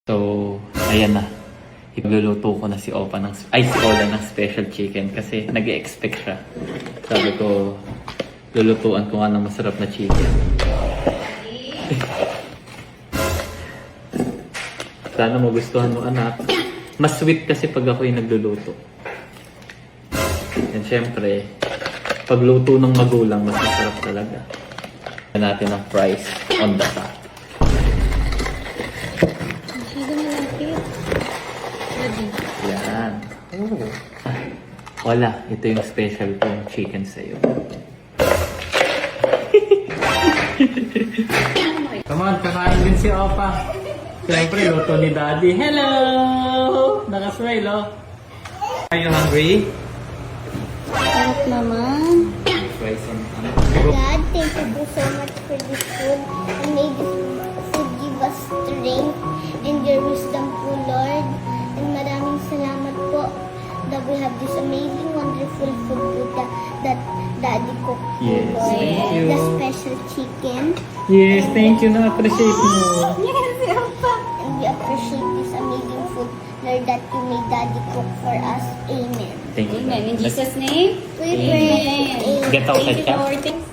So, ayan na. Igluluto ko na si Ola ng special chicken kasi nag-e-expect siya. Sabi ko, lulutuan ko nga ng masarap na chicken. Sana magustuhan mo, anak. Mas sweet kasi pag ako yung nagluluto. And syempre, pagluto ng magulang, mas masarap talaga. Tignan natin ang price on the top. Yan. Wala, ito yung special kong chicken sa'yo. Come on, kakain din si Opa. Siyempre, luto ni Daddy. Hello! Nakasmile, oh. Are you hungry? Sarap naman. Try some, God, thank you so much for this food. And may this food give us strength and your wisdom po, Lord. And maraming salamat po that we have this amazing, wonderful food po that Daddy cooked po, Yes, Lord. thank you. The special chicken. Yes, thank you. Na-appreciate mo. Yes, Papa. And we appreciate this amazing food, Lord, that you made Daddy cook for us. Amen. Thank you. Amen. In Jesus' name. We pray. Amen. Get out Thank you, ka? Lord. Thanks.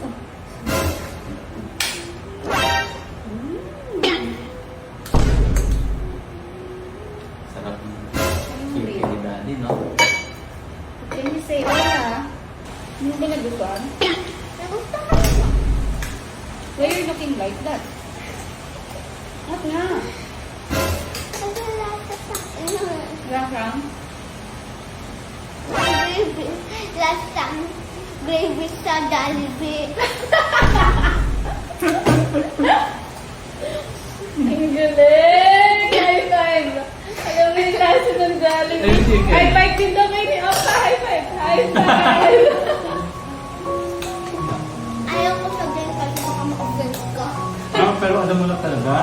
Sarap ng chicken ni Daddy, no? Can you say, Ola? Hindi ba nagustuhan? Why you're looking like that? What nga? Rang-rang? Last time, gravy sa Jollibee. Ang galing! High five! Alam mo yung klase ng Jollibee. Ayun, chicken. High five din daw kayo ni Opa! High five! High five! Ayaw ko sabihin kasi baka ma-offend ka. Pero alam mo na talaga,